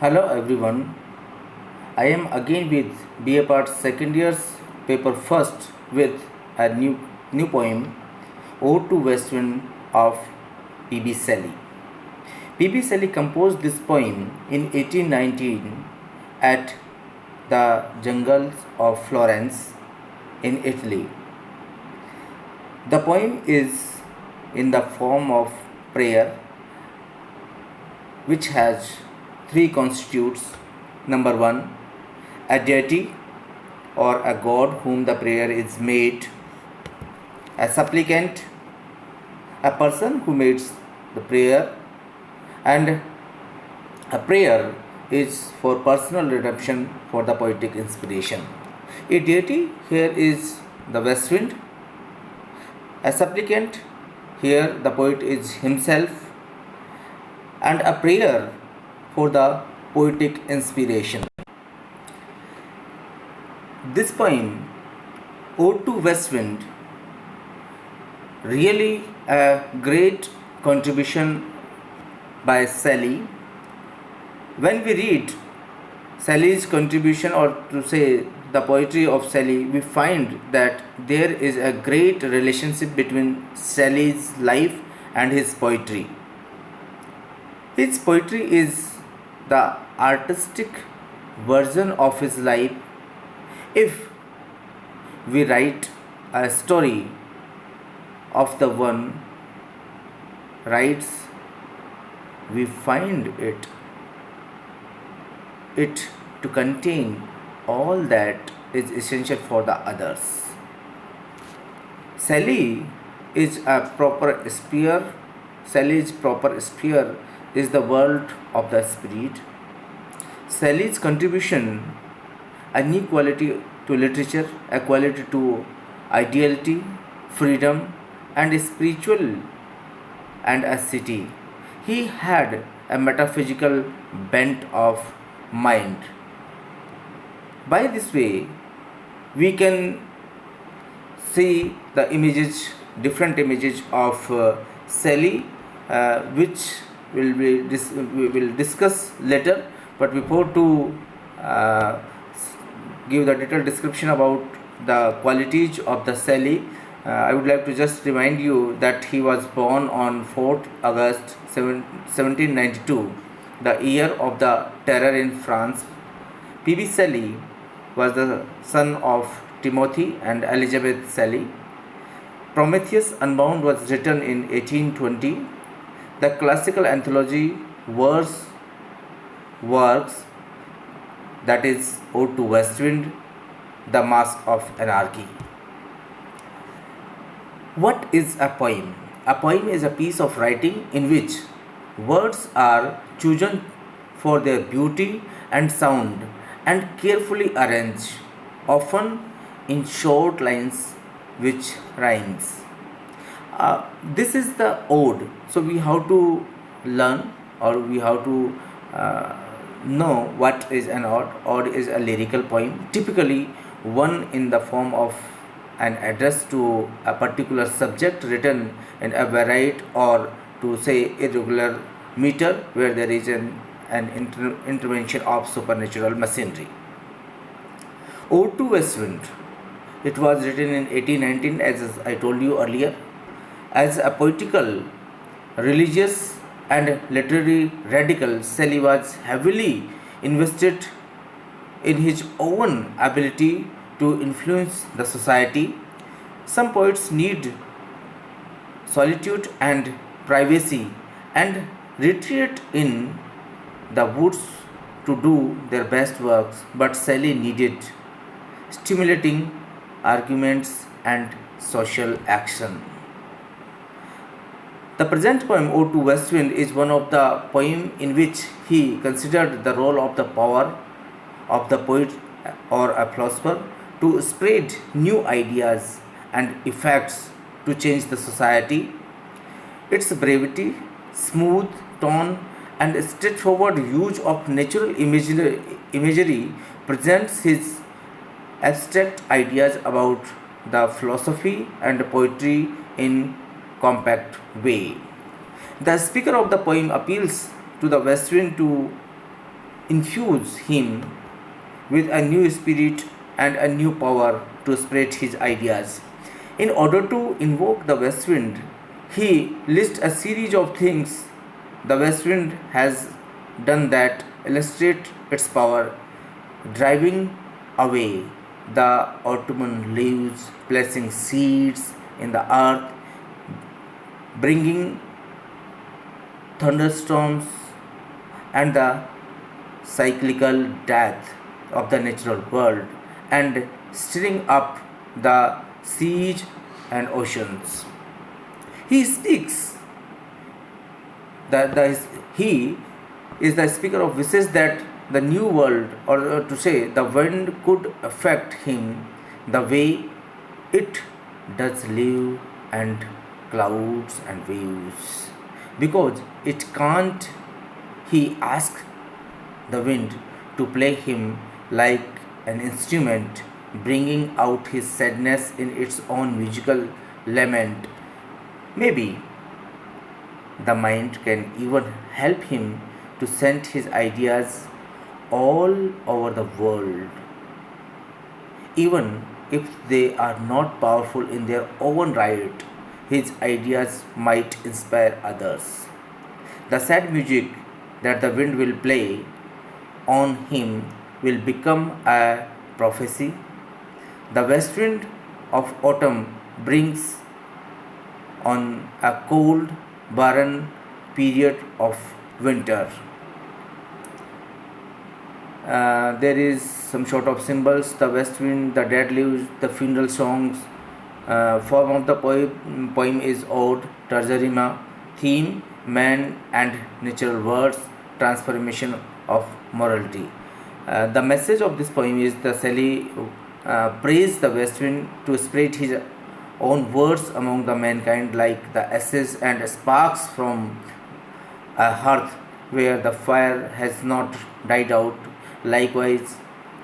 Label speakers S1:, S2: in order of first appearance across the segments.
S1: Hello everyone. I am again with BA Part second year's paper first with a new poem Ode to West Wind of P.B. Shelley. P.B. Shelley composed this poem in 1819 at the jungles of Florence in Italy. The poem is in the form of prayer which has three constitutes. Number one, a deity or a god whom the prayer is made, a supplicant, a person who makes the prayer, and a prayer is for personal redemption for the poetic inspiration. A deity here is the west wind, a supplicant here the poet is himself, and a prayer for the poetic inspiration. This poem, Ode to West Wind, really a great contribution by Shelley. When we read Shelley's contribution, or to say the poetry of Shelley, we find that there is a great relationship between Shelley's life and his poetry. His poetry is the artistic version of his life. If we write a story of the one writes, we find it to contain all that is essential for the others. Shelley is a proper sphere. Shelley's proper sphere is the world of the spirit. Shelley's contribution, a new quality to literature, a quality to ideality, freedom, and spiritual and a city. He had a metaphysical bent of mind. By this way, we can see the images, different images of Shelley, which we will discuss later. But before to uh, give the detailed description about the qualities of the Shelley, I would like to just remind you that he was born on 4th August 1792, the year of the terror in France. P.B. Shelley was the son of Timothy and Elizabeth Shelley. Prometheus Unbound was written in 1820. The classical anthology works, that is Ode to West Wind, The Mask of Anarchy. What is a poem? A poem is a piece of writing in which words are chosen for their beauty and sound and carefully arranged, often in short lines which rhymes. This is the ode. So we have to learn, or we have to uh, know what is an ode. Ode is a lyrical poem, typically one in the form of an address to a particular subject written in a varied, or to say irregular meter, where there is an intervention of supernatural machinery. Ode to West Wind. It was written in 1819, as I told you earlier, as a poetical, religious, and literary radical. Shelley was heavily invested in his own ability to influence the society. Some poets need solitude and privacy and retreat in the woods to do their best works, but Shelley needed stimulating arguments and social action. The present poem, Ode to West Wind, is one of the poems in which he considered the role of the power of the poet or a philosopher to spread new ideas and effects to change the society. Its brevity, smooth tone, and straightforward use of natural imagery presents his abstract ideas about the philosophy and poetry in compact way. The speaker of the poem appeals to the west wind to infuse him with a new spirit and a new power to spread his ideas. In order to invoke the west wind, he lists a series of things the west wind has done that illustrate its power, driving away the autumn leaves, placing seeds in the earth, bringing thunderstorms, and the cyclical death of the natural world, and stirring up the seas and oceans. He speaks that he is the speaker of wishes that the new world, or to say the wind, could affect him the way it does leaf and clouds and waves. Because it can't, he asks the wind to play him like an instrument, bringing out his sadness in its own musical lament. Maybe the mind can even help him to send his ideas all over the world, even if they are not powerful in their own right. His ideas might inspire others. The sad music that the wind will play on him will become a prophecy. The west wind of autumn brings on a cold, barren period of winter. There is some sort of symbols: the west wind, the dead leaves, the funeral songs. Form of the poem is ode, terzarima. Theme: man and natural words, transformation of morality. The message of this poem is the Shelley praised the west wind to spread his own words among the mankind like the ashes and sparks from a hearth where the fire has not died out. Likewise,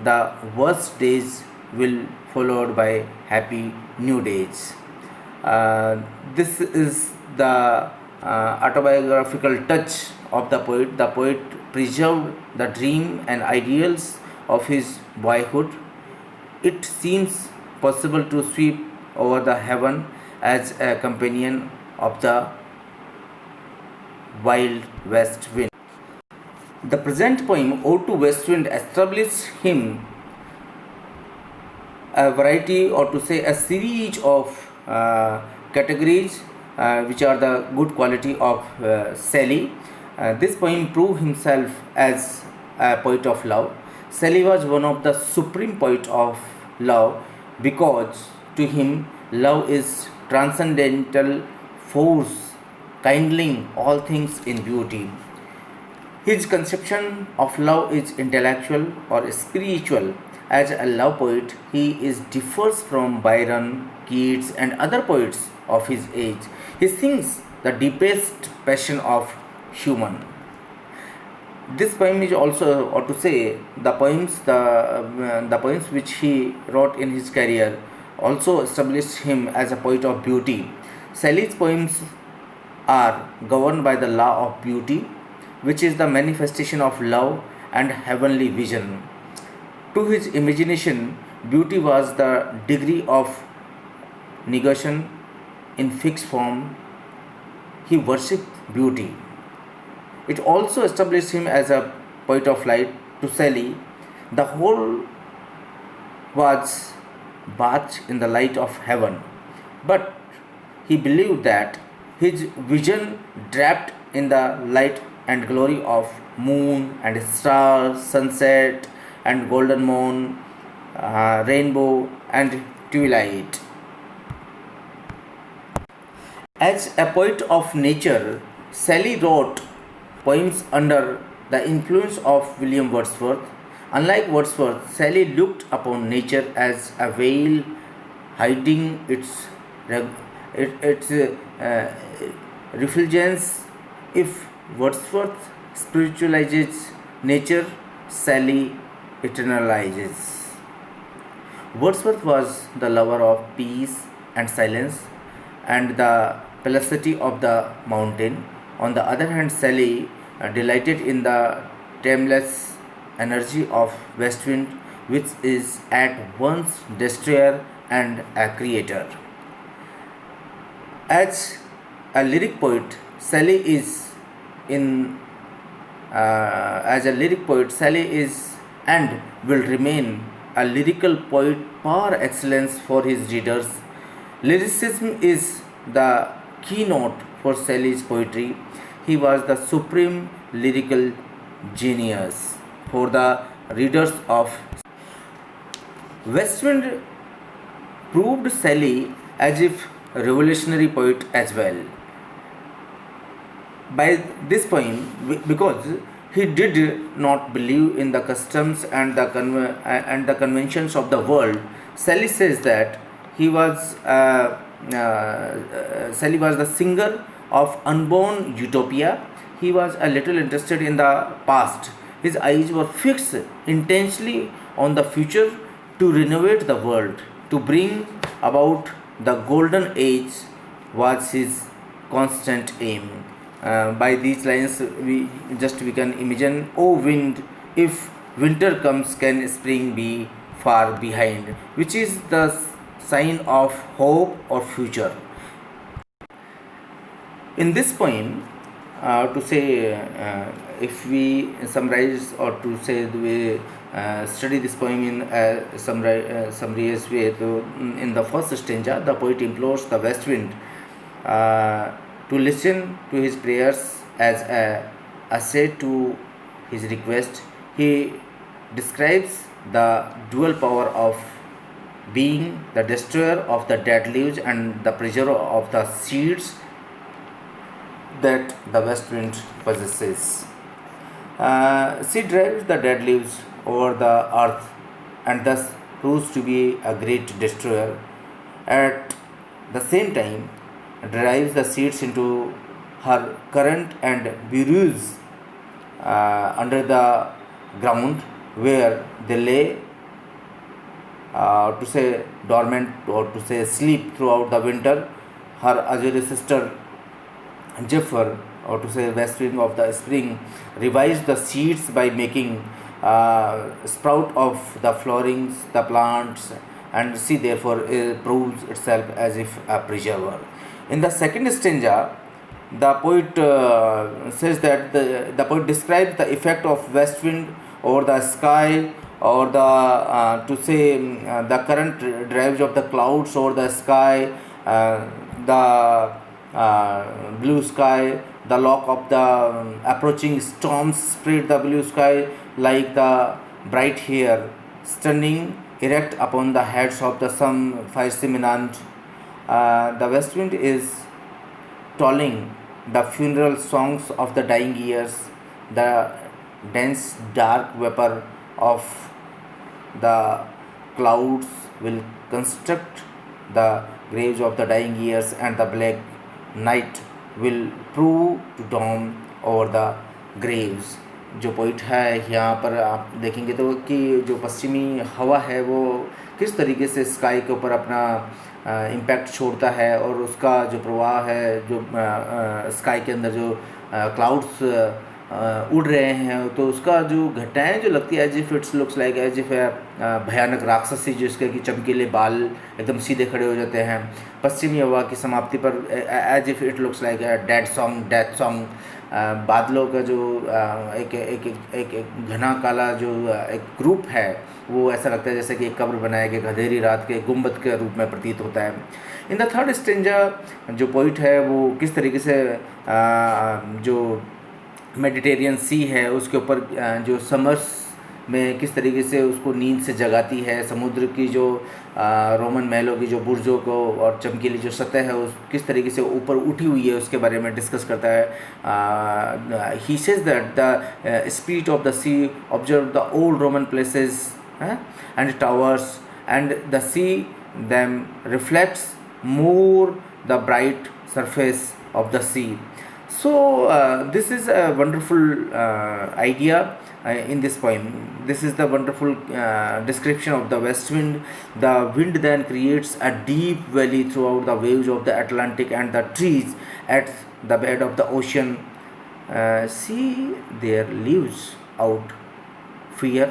S1: the worst days will followed by happy new days. This is the autobiographical touch of the poet. The poet preserved the dream and ideals of his boyhood. It seems possible to sweep over the heaven as a companion of the wild west wind. The present poem, Ode to West Wind, established him a variety, or to say a series of categories which are the good quality of Shelley. This poem proved himself as a poet of love. Shelley was one of the supreme poets of love because to him love is transcendental force kindling all things in beauty. His conception of love is intellectual or spiritual. As a love poet, he is differs from Byron, Keats, and other poets of his age. He sings the deepest passion of human. This poem is also, or to say, the poems which he wrote in his career also established him as a poet of beauty. Shelley's poems are governed by the law of beauty, which is the manifestation of love and heavenly vision. To his imagination, beauty was the degree of negation in fixed form. He worshipped beauty. It also established him as a poet of light. To Shelley, the whole was bathed in the light of heaven. But he believed that his vision draped in the light and glory of moon and stars, sunset and golden moon, rainbow and twilight. As a poet of nature, Shelley wrote poems under the influence of William Wordsworth. Unlike Wordsworth, Shelley looked upon nature as a veil hiding its refulgence. If Wordsworth spiritualizes nature, Shelley eternalizes. Wordsworth was the lover of peace and silence and the felicity of the mountain. On the other hand, Shelley delighted in the timeless energy of west wind, which is at once destroyer and a creator. As a lyric poet, Sally is in as a lyric poet, Sally is and will remain a lyrical poet par excellence for his readers. Lyricism is the keynote for Shelley's poetry. He was the supreme lyrical genius for the readers of Westwind proved Shelley as if revolutionary poet as well. By this poem, because he did not believe in the customs and the conventions of the world, Shelley says that he was Shelley was the singer of unborn utopia. He was a little interested in the past. His eyes were fixed intensely on the future to renovate the world, to bring about the golden age was his constant aim. By these lines, we can imagine, oh wind, if winter comes, can spring be far behind, which is the sign of hope or future. In this poem, to say, if we summarize or to say the way study this poem in summarized way, so in the first stanza, the poet implores the west wind to listen to his prayers as a assay to his request. He describes the dual power of being the destroyer of the dead leaves and the preserver of the seeds that the west wind possesses. She drives the dead leaves over the earth and thus proves to be a great destroyer. At the same time, drives the seeds into her current and buries under the ground where they lay to say dormant or to say sleep throughout the winter. Her Azure sister Jefffer, or to say west wind of the spring, revives the seeds by making sprout of the flowerings, the plants, and she therefore proves itself as if a preserver. In the second stanza, the poet says that the poet describes the effect of west wind over the sky, or the to say the current drives of the clouds over the sky, the blue sky, the lock of the approaching storms spread the blue sky like the bright hair standing erect upon the heads of the some firmament. The west wind is tolling the funeral songs of the dying years. The dense dark vapor of the clouds will construct the graves of the dying years, and the black night will prove to dawn over the graves. जो poet है यहाँ पर आप देखेंगे तो कि जो पश्चिमी हवा है वो किस तरीके से स्काई के ऊपर अपना इम्पैक्ट छोड़ता है, और उसका जो प्रवाह है, जो स्काई के अंदर जो क्लाउड्स उड़ रहे हैं, तो उसका जो घटनाएं जो लगती है as if it's looks like as if भयानक राक्षसी जिसके कि चमकीले बाल एकदम सीधे खड़े हो जाते हैं। पश्चिमी हवा की समाप्ति पर as if it looks like dead song, death song. बादलों का जो एक एक एक एक घना काला जो एक ग्रुप है, वो ऐसा लगता है जैसे कि एक कब्र बनाया गया अंधेरी रात के गुंबद के रूप में प्रतीत होता है। इन द थर्ड स्टेंजा जो पोइट है वो किस तरीके से जो मेडिटेरियन सी है उसके ऊपर जो समर्स में किस तरीके से उसको नींद से जगाती है, समुद्र की जो रोमन महलों की जो बुर्जों को और चमकीली जो सतह है उस किस तरीके से ऊपर उठी हुई है, उसके बारे में डिस्कस करता है। He says that the spirit of the sea observe the old Roman places and towers, and the sea them reflects more the bright surface of the sea. So this is a wonderful idea in this poem. This is the wonderful description of the west wind. The wind then creates a deep valley throughout the waves of the Atlantic, and the trees at the bed of the ocean see their leaves out fear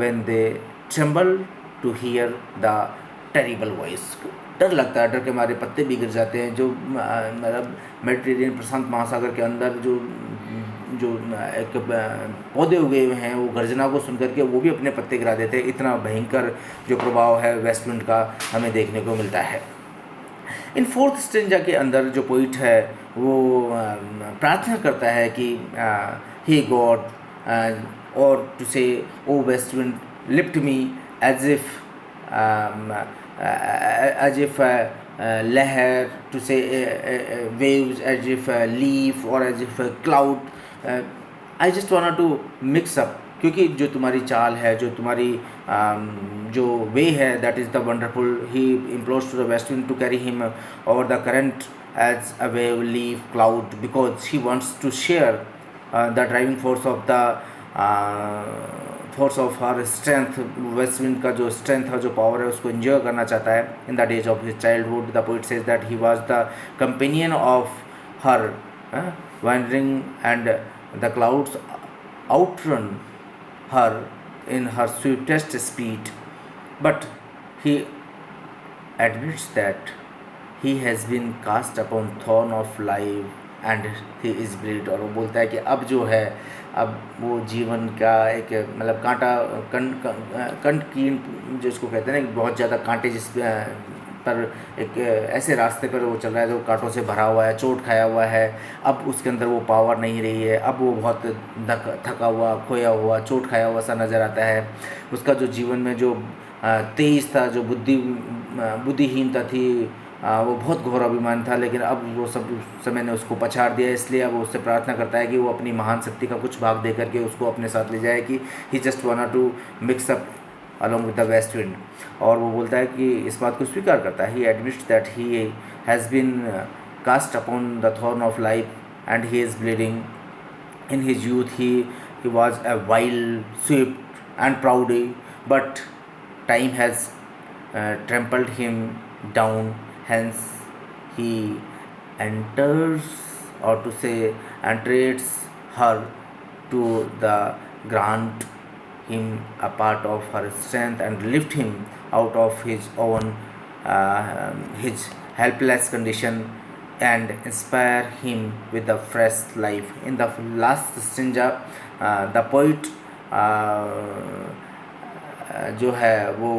S1: when they tremble to hear the terrible voice. डर लगता है, डर के मारे पत्ते भी गिर जाते हैं. जो मतलब मेडिटेरियन प्रशांत महासागर के अंदर जो जो एक पौधे उगे हुए हैं, वो गर्जना को सुन करके वो भी अपने पत्ते गिरा देते हैं. इतना भयंकर जो प्रभाव है वेस्ट विंड का हमें देखने को मिलता है. इन फोर्थ स्टेंजा के अंदर जो पोइट है वो प्रार्थना करता है कि हे गॉड, और to say O west wind lift me as if लहर, to say waves, as if a leaf or as if a cloud. I just wanted to mix up, क्योंकि जो तुम्हारी चाल है, जो तुम्हारी जो वे है, that is the wonderful. He implores to the west wind to carry him over the current as a wave, leaf, cloud, because he wants to share the driving force of the force of her strength. West wind का जो strength है, जो power है, उसको enjoy करना चाहता है. In the days of his childhood the poet says that he was the companion of her wandering, and the clouds outrun her in her swiftest speed. But he admits that he has been cast upon thorn of life and he is bleed. और वो बोलता है कि अब जो है, अब वो जीवन का एक मतलब कांटा कंकीन जो इसको कहते हैं ना, बहुत ज़्यादा कांटे जिस पर एक ऐसे रास्ते पर वो चल रहा है जो कांटों से भरा हुआ है, चोट खाया हुआ है. अब उसके अंदर वो पावर नहीं रही है. अब वो बहुत थका हुआ, खोया हुआ, चोट खाया हुआ सा नज़र आता है. उसका जो जीवन में जो तेज था, जो बुद्धिहीनता थी, वो बहुत घोर अभिमान था, लेकिन अब वो सब समय ने उसको पछाड़ दिया. इसलिए अब वो उससे प्रार्थना करता है कि वो अपनी महान शक्ति का कुछ भाग दे करके उसको अपने साथ ले जाए, कि he just want to mix up along with the west wind. और वो बोलता है कि इस बात को स्वीकार करता है. He admits that he has been cast upon the thorn of life and he is bleeding. In his youth he was a wild, swift and proud, but time has trampled him down. Hence he enters, or to say entreats her to the grant him a part of her strength and lift him out of his own his helpless condition and inspire him with a fresh life. In the last stanza the poet जो है वो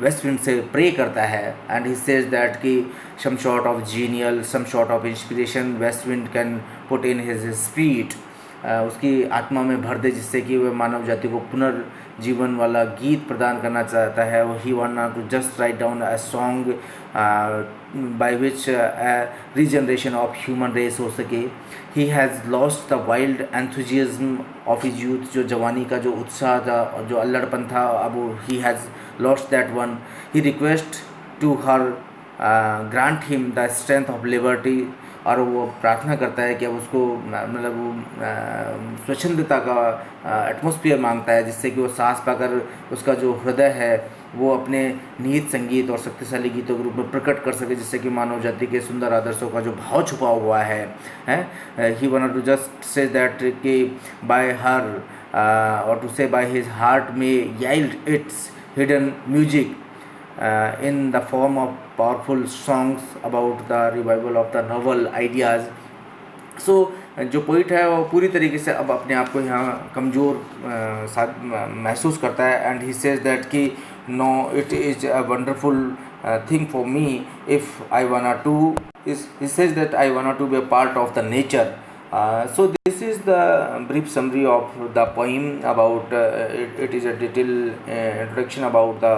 S1: west wind से pray करता है, and he says that कि some short of genial, some short of inspiration west wind can put in his spirit. उसकी आत्मा में भर दे, जिससे कि वह मानव जाति को पुनर्जीवन वाला गीत प्रदान करना चाहता है. He want to just write down a song by which a regeneration of human race हो सके. He has lost the wild enthusiasm of his youth. जो जवानी का जो उत्साह था, जो अल्लड़पन था, अब वो he has lost that one. He requests to her grant him the strength of liberty. और वो प्रार्थना करता है कि अब उसको मतलब वो स्वच्छंदता का एटमॉस्फेयर मांगता है, जिससे कि वो सांस पाकर उसका जो हृदय है वो अपने निहित संगीत और शक्तिशाली गीतों के रूप में प्रकट कर सके, जिससे कि मानव जाति के सुंदर आदर्शों का जो भाव छुपा हुआ है. He wanted to just say that कि बाय हर और to say by his heart में yield its hidden music in the form of powerful songs about the revival of the novel ideas. So जो poet है वो पूरी तरीके से अब अपने आप को यहाँ कमज़ोर महसूस करता है, एंड ही सेज दैट कि no, it is a wonderful thing for me if I want to, he says that I want to be a part of the nature. So this is the brief summary of the poem about it is a detailed introduction about the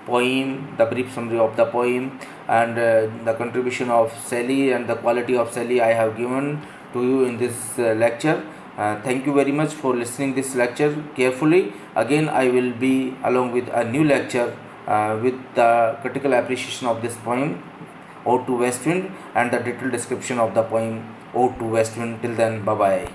S1: poem, the brief summary of the poem, and the contribution of Shelley and the quality of Shelley I have given to you in this lecture. Thank you very much for listening this lecture carefully. Again I will be along with a new lecture with the critical appreciation of this poem Ode to West Wind and the detailed description of the poem Ode to West Wind. Till then, bye bye.